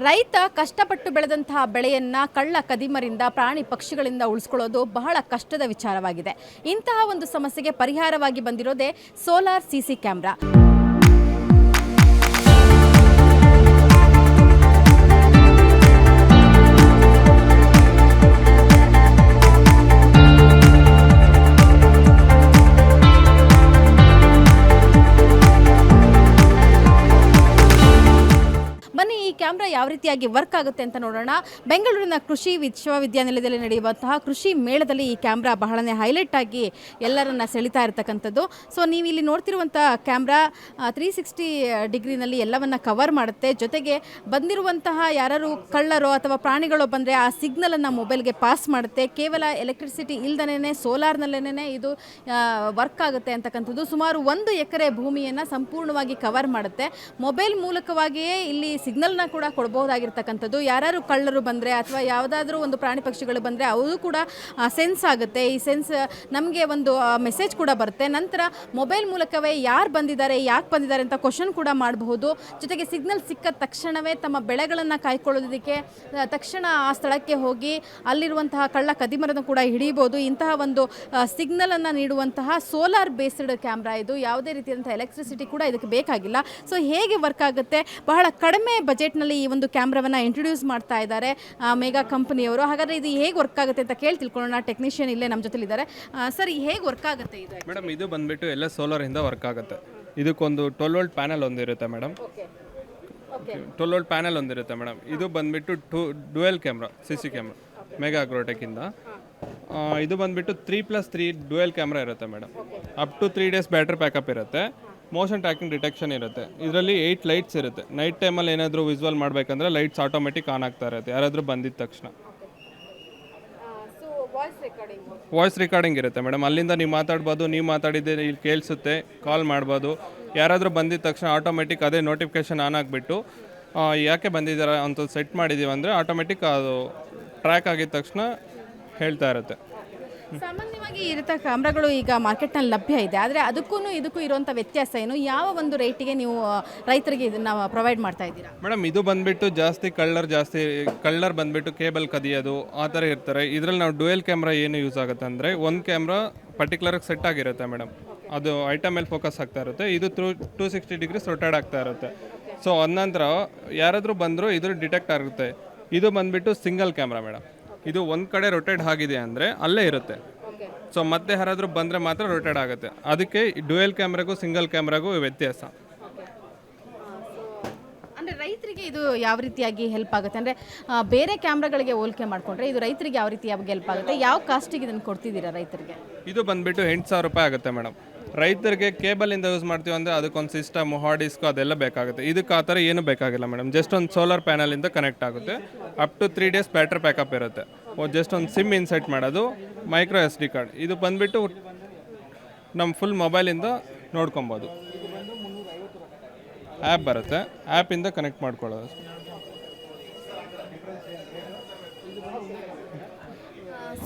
ರೈತ ಕಷ್ಟಪಟ್ಟು ಬೆಳೆದಂತಹ ಬೆಳೆಯನ್ನು ಕಳ್ಳ ಕದಿಮರಿಂದ ಪ್ರಾಣಿ ಪಕ್ಷಿಗಳಿಂದ ಉಳಿಸ್ಕೊಳ್ಳೋದು ಬಹಳ ಕಷ್ಟದ ವಿಚಾರವಾಗಿದೆ. ಇಂತಹ ಒಂದು ಸಮಸ್ಯೆಗೆ ಪರಿಹಾರವಾಗಿ ಬಂದಿರೋದೇ ಸೋಲಾರ್ ಸಿಸಿ ಕ್ಯಾಮ್ರಾ. ಬನ್ನಿ ಈ ಕ್ಯಾಮ್ರಾ ಯಾವ ರೀತಿಯಾಗಿ ವರ್ಕ್ ಆಗುತ್ತೆ ಅಂತ ನೋಡೋಣ. ಬೆಂಗಳೂರಿನ ಕೃಷಿ ವಿಶ್ವವಿದ್ಯಾನಿಲಯದಲ್ಲಿ ನಡೆಯುವಂತಹ ಕೃಷಿ ಮೇಳದಲ್ಲಿ ಈ ಕ್ಯಾಮ್ರಾ ಬಹಳನೇ ಹೈಲೈಟ್ ಆಗಿ ಎಲ್ಲರನ್ನ ಸೆಳಿತಾ ಇರತಕ್ಕಂಥದ್ದು. ಸೊ ನೀವು ಇಲ್ಲಿ ನೋಡ್ತಿರುವಂಥ ಕ್ಯಾಮ್ರಾ 360 ಡಿಗ್ರಿನಲ್ಲಿ ಎಲ್ಲವನ್ನ ಕವರ್ ಮಾಡುತ್ತೆ. ಜೊತೆಗೆ ಬಂದಿರುವಂತಹ ಯಾರು ಕಳ್ಳರೋ ಅಥವಾ ಪ್ರಾಣಿಗಳೋ ಬಂದರೆ ಆ ಸಿಗ್ನಲನ್ನು ಮೊಬೈಲ್ಗೆ ಪಾಸ್ ಮಾಡುತ್ತೆ. ಕೇವಲ ಎಲೆಕ್ಟ್ರಿಸಿಟಿ ಇಲ್ದನೇ ಸೋಲಾರ್ನಲ್ಲೇ ಇದು ವರ್ಕ್ ಆಗುತ್ತೆ ಅಂತಕ್ಕಂಥದ್ದು. ಸುಮಾರು 1 ಎಕರೆ ಭೂಮಿಯನ್ನು ಸಂಪೂರ್ಣವಾಗಿ ಕವರ್ ಮಾಡುತ್ತೆ. ಮೊಬೈಲ್ ಮೂಲಕವಾಗಿಯೇ ಇಲ್ಲಿ ಸಿಗ್ನಲ್ನ ಕೂಡ ಕೊಡಬಹುದಾಗಿರ್ತಕ್ಕಂಥದ್ದು. ಯಾರು ಕಳ್ಳರು ಬಂದರೆ ಅಥವಾ ಯಾವುದಾದ್ರೂ ಒಂದು ಪ್ರಾಣಿ ಪಕ್ಷಿಗಳು ಬಂದರೆ ಅದು ಕೂಡ ಸೆನ್ಸ್ ಆಗುತ್ತೆ. ಈ ಸೆನ್ಸ್ ನಮಗೆ ಒಂದು ಮೆಸೇಜ್ ಕೂಡ ಬರುತ್ತೆ. ನಂತರ ಮೊಬೈಲ್ ಮೂಲಕವೇ ಯಾರು ಬಂದಿದ್ದಾರೆ, ಯಾಕೆ ಬಂದಿದ್ದಾರೆ ಅಂತ ಕ್ವಶನ್ ಕೂಡ ಮಾಡಬಹುದು. ಜೊತೆಗೆ ಸಿಗ್ನಲ್ ಸಿಕ್ಕ ತಕ್ಷಣವೇ ತಮ್ಮ ಬೆಳೆಗಳನ್ನು ಕಾಯ್ಕೊಳ್ಳೋದಕ್ಕೆ ತಕ್ಷಣ ಆ ಸ್ಥಳಕ್ಕೆ ಹೋಗಿ ಅಲ್ಲಿರುವಂತಹ ಕಳ್ಳ ಕದಿಮರನ್ನು ಕೂಡ ಹಿಡಿಯಬಹುದು. ಇಂತಹ ಒಂದು ಸಿಗ್ನಲನ್ನು ನೀಡುವಂತಹ ಸೋಲಾರ್ ಬೇಸ್ಡ್ ಕ್ಯಾಮ್ರಾ ಇದು. ಯಾವುದೇ ರೀತಿಯಾದಂಥ ಎಲೆಕ್ಟ್ರಿಸಿಟಿ ಕೂಡ ಇದಕ್ಕೆ ಬೇಕಾಗಿಲ್ಲ. ಸೊ ಹೇಗೆ ವರ್ಕ್ ಆಗುತ್ತೆ, ಬಹಳ ಕಡಿಮೆ ಬಜೆಟ್ನಲ್ಲಿ ಈ ಒಂದು ಕ್ಯಾಮ್ರಾವನ್ನು ಇಂಟ್ರೊಡ್ಯೂಸ್ ಮಾಡ್ತಾ ಇದ್ದಾರೆ ಮೆಗಾ ಕಂಪನಿಯವರು. ಹಾಗಾದರೆ ಇದು ಹೇಗೆ ವರ್ಕ್ ಆಗುತ್ತೆ ಅಂತ ಕೇಳಿ ತಿಳ್ಕೊಳ್ಳೋಣ. ಟೆಕ್ನಿಷಿಯನ್ ಇಲ್ಲೇ ನಮ್ಮ ಜೊತೆಲಿದ್ದಾರೆ. ಸರ್, ಹೇಗೆ ವರ್ಕ್ ಆಗುತ್ತೆ ಇದು? ಮೇಡಮ್, ಇದು ಬಂದ್ಬಿಟ್ಟು ಎಲ್ಲ ಸೋಲಾರ್ ಇಂದ ವರ್ಕ್ ಆಗುತ್ತೆ. ಇದಕ್ಕೊಂದು 12 ವೋಲ್ಟ್ ಪ್ಯಾನಲ್ ಒಂದಿರುತ್ತೆ ಮೇಡಮ್. 12 ವೋಲ್ಟ್ ಪ್ಯಾನಲ್ ಒಂದಿರುತ್ತೆ ಮೇಡಮ್. ಇದು ಬಂದ್ಬಿಟ್ಟು dual camera, CC camera Mega Agrotech ಇಂದ. ಇದು ಬಂದ್ಬಿಟ್ಟು 3+3 ಡ್ಯುಯಲ್ ಕ್ಯಾಮ್ರಾ ಇರುತ್ತೆ madam. Up to 3 days battery backup ಇರುತ್ತೆ. ಮೋಷನ್ ಟ್ರ್ಯಾಕಿಂಗ್ ಡಿಟೆಕ್ಷನ್ ಇರುತ್ತೆ. ಇದರಲ್ಲಿ 8 ಲೈಟ್ಸ್ ಇರುತ್ತೆ. ನೈಟ್ ಟೈಮಲ್ಲಿ ಏನಾದರೂ ವಿಸುವಲ್ ಮಾಡಬೇಕಂದ್ರೆ ಲೈಟ್ಸ್ ಆಟೋಮೆಟಿಕ್ ಆನ್ ಆಗ್ತಾ ಇರುತ್ತೆ ಯಾರಾದರೂ ಬಂದಿದ್ದ ತಕ್ಷಣ. ವಾಯ್ಸ್ ರೆಕಾರ್ಡಿಂಗ್ ಇರುತ್ತೆ ಮೇಡಮ್. ಅಲ್ಲಿಂದ ನೀವು ಮಾತಾಡ್ಬೋದು, ನೀವು ಮಾತಾಡಿದ್ದೆ ಇಲ್ಲಿ ಕೇಳಿಸುತ್ತೆ, ಕಾಲ್ ಮಾಡ್ಬೋದು. ಯಾರಾದರೂ ಬಂದಿದ್ದ ತಕ್ಷಣ ಆಟೋಮೆಟಿಕ್ ಅದೇ ನೋಟಿಫಿಕೇಷನ್ ಆನ್ ಆಗಿಬಿಟ್ಟು ಯಾಕೆ ಬಂದಿದ್ದಾರೆ ಅಂತ ಸೆಟ್ ಮಾಡಿದ್ದೀವಿ ಅಂದರೆ ಆಟೋಮೆಟಿಕ್ ಅದು ಟ್ರ್ಯಾಕ್ ಆಗಿದ ತಕ್ಷಣ ಹೇಳ್ತಾ ಇರುತ್ತೆ. ಸಾಮಾನ್ಯವಾಗಿ ಇರುತ್ತೆ ಕ್ಯಾಮ್ರಾಗಳು ಈಗ ಮಾರ್ಕೆಟ್ನಲ್ಲಿ ಲಭ್ಯ ಇದೆ. ಆದರೆ ಇದಕ್ಕೂ ಇರುವಂಥ ವ್ಯತ್ಯಾಸ ಏನು? ಯಾವ ಒಂದು ರೇಟಿಗೆ ನೀವು ರೈತರಿಗೆ ಇದನ್ನು ಪ್ರೊವೈಡ್ ಮಾಡ್ತಾ ಇದ್ದೀರಾ? ಮೇಡಮ್, ಇದು ಬಂದುಬಿಟ್ಟು ಕಳ್ಳರ್ ಬಂದುಬಿಟ್ಟು ಕೇಬಲ್ ಕದಿಯೋದು ಆ ಥರ ಇರ್ತಾರೆ. ಇದರಲ್ಲಿ ನಾವು ಡ್ಯುಯಲ್ ಕ್ಯಾಮ್ರಾ ಏನು ಯೂಸ್ ಆಗುತ್ತೆ ಅಂದರೆ, ಒಂದು ಕ್ಯಾಮ್ರಾ ಪರ್ಟಿಕ್ಯುಲರಾಗಿ ಸೆಟ್ ಆಗಿರುತ್ತೆ ಮೇಡಮ್. ಅದು ಐಟಮ್ ಮೇಲೆ ಫೋಕಸ್ ಆಗ್ತಾ ಇರುತ್ತೆ. ಇದು 260 ಡಿಗ್ರೀಸ್ ರೊಟೇಟ್ ಆಗ್ತಾ ಇರುತ್ತೆ. ಸೊ ಅನಂತರ ಯಾರಾದರೂ ಬಂದರೂ ಇದು ಡಿಟೆಕ್ಟ್ ಆಗುತ್ತೆ. ಇದು ಬಂದುಬಿಟ್ಟು ಸಿಂಗಲ್ ಕ್ಯಾಮ್ರಾ ಮೇಡಮ್. ಇದು ಒಂದು ಕಡೆ ರೊಟೇಟ್ ಆಗಿದೆ ಅಂದರೆ ಅಲ್ಲೇ ಇರುತ್ತೆ. ಸೊ ಮತ್ತೆ ಯಾರಾದರೂ ಬಂದರೆ ಮಾತ್ರ ರೊಟೇಟ್ ಆಗುತ್ತೆ. ಅದಕ್ಕೆ ಡ್ಯುಯಲ್ ಕ್ಯಾಮ್ರಾಗೂ ಸಿಂಗಲ್ ಕ್ಯಾಮ್ರಾಗೂ ವ್ಯತ್ಯಾಸ. ಅಂದರೆ ರೈತರಿಗೆ ಇದು ಯಾವ ರೀತಿಯಾಗಿ ಹೆಲ್ಪ್ ಆಗುತ್ತೆ ಅಂದರೆ ಬೇರೆ ಕ್ಯಾಮ್ರಾಗಳಿಗೆ ಹೋಲಿಕೆ ಮಾಡಿಕೊಂಡ್ರೆ ಇದು ರೈತರಿಗೆ ಯಾವ ರೀತಿಯಾಗಿ ಹೆಲ್ಪ್ ಆಗುತ್ತೆ? ಯಾವ ಕಾಸ್ಟಿಗೆ ಇದನ್ನು ಕೊಡ್ತಿದ್ದೀರಾ ರೈತರಿಗೆ? ಇದು ಬಂದುಬಿಟ್ಟು 8,000 ರೂಪಾಯಿ ಆಗುತ್ತೆ ಮೇಡಮ್. ರೈತರಿಗೆ ಕೇಬಲಿಂದ ಯೂಸ್ ಮಾಡ್ತೀವಿ ಅಂದರೆ ಅದಕ್ಕೊಂದು ಸಿಸ್ಟಮ್, ಹಾರ್ಡ್ ಡಿಸ್ಕು ಅದೆಲ್ಲ ಬೇಕಾಗುತ್ತೆ. ಇದಕ್ಕೆ ಆ ಥರ ಏನೂ ಬೇಕಾಗಿಲ್ಲ ಮೇಡಮ್. ಜಸ್ಟ್ ಒಂದು ಸೋಲಾರ್ ಪ್ಯಾನಲಿಂದ ಕನೆಕ್ಟ್ ಆಗುತ್ತೆ. Up to 3 days battery backup ಇರುತ್ತೆ. ಜಸ್ಟ್ ಒಂದು ಸಿಮ್ ಇನ್ಸೆಟ್ ಮಾಡೋದು, ಮೈಕ್ರೋ SD ಕಾರ್ಡ್. ಇದು ಬಂದುಬಿಟ್ಟು ನಮ್ಮ ಫುಲ್ ಮೊಬೈಲಿಂದ ನೋಡ್ಕೊಬೋದು. ಆ್ಯಪ್ ಬರುತ್ತೆ, ಆ್ಯಪಿಂದ ಕನೆಕ್ಟ್ ಮಾಡ್ಕೊಳ್ಳೋದು.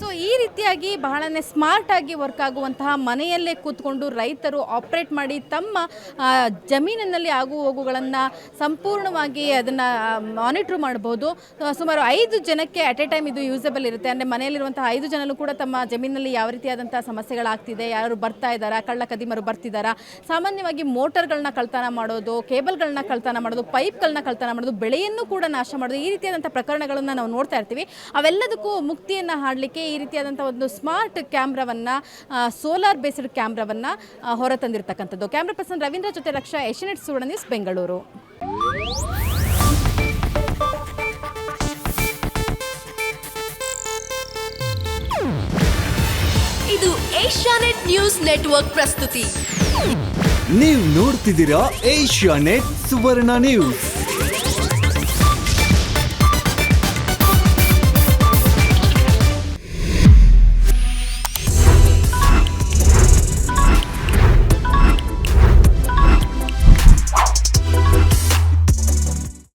ಸೊ ಈ ರೀತಿಯಾಗಿ ಬಹಳನೇ ಸ್ಮಾರ್ಟಾಗಿ ವರ್ಕ್ ಆಗುವಂತಹ ಮನೆಯಲ್ಲೇ ಕೂತ್ಕೊಂಡು ರೈತರು ಆಪ್ರೇಟ್ ಮಾಡಿ ತಮ್ಮ ಜಮೀನಿನಲ್ಲಿ ಆಗು ಹೋಗುಗಳನ್ನು ಸಂಪೂರ್ಣವಾಗಿ ಅದನ್ನು ಮಾನಿಟ್ರ್ ಮಾಡ್ಬೋದು. ಸುಮಾರು 5 ಜನಕ್ಕೆ ಅಟ್ ಎ ಟೈಮ್ ಇದು ಯೂಸಬಲ್ ಇರುತ್ತೆ. ಅಂದರೆ ಮನೆಯಲ್ಲಿರುವಂತಹ 5 ಜನರು ಕೂಡ ತಮ್ಮ ಜಮೀನಲ್ಲಿ ಯಾವ ರೀತಿಯಾದಂಥ ಸಮಸ್ಯೆಗಳಾಗ್ತಿದೆ, ಯಾರು ಬರ್ತಾ ಇದ್ದಾರಾ, ಕಳ್ಳ ಕದಿಮರು ಬರ್ತಿದ್ದಾರಾ, ಸಾಮಾನ್ಯವಾಗಿ ಮೋಟರ್ಗಳನ್ನ ಕಳ್ತನ ಮಾಡೋದು, ಕೇಬಲ್ಗಳನ್ನ ಕಳ್ತನ ಮಾಡೋದು, ಪೈಪ್ಗಳನ್ನ ಕಳ್ತನ ಮಾಡೋದು, ಬೆಳೆಯನ್ನು ಕೂಡ ನಾಶ ಮಾಡೋದು, ಈ ರೀತಿಯಾದಂಥ ಪ್ರಕರಣಗಳನ್ನು ನಾವು ನೋಡ್ತಾ ಇರ್ತೀವಿ. ಅವೆಲ್ಲದಕ್ಕೂ ಮುಕ್ತಿಯನ್ನು ಹಾಡಲಿಕ್ಕೆ ಈ ರೀತಿಯಾದಂಥ ಒಂದು ಸ್ಮಾರ್ಟ್ ಕ್ಯಾಮ್ರಾವನ್ನು, ಸೋಲಾರ್ ಬೇಸ್ಡ್ ಕ್ಯಾಮ್ರಾವನ್ನು ಹೊರತಂದಿರತಕ್ಕಂಥದ್ದು. ಕ್ಯಾಮ್ರಾ ಪರ್ಸನ್ ರವೀಂದ್ರ ಜೊತೆ ರಕ್ಷಾ, ಏಷ್ಯಾನೆಟ್ ಸುವರ್ಣ ನ್ಯೂಸ್, ಬೆಂಗಳೂರು. ಇದು ಏಷ್ಯಾನೆಟ್ ನ್ಯೂಸ್ ನೆಟ್ವರ್ಕ್ ಪ್ರಸ್ತುತಿ. ನೀವು ನೋಡ್ತಿದ್ದೀರಾ ಏಷ್ಯಾನೆಟ್ ಸುವರ್ಣ ನ್ಯೂಸ್.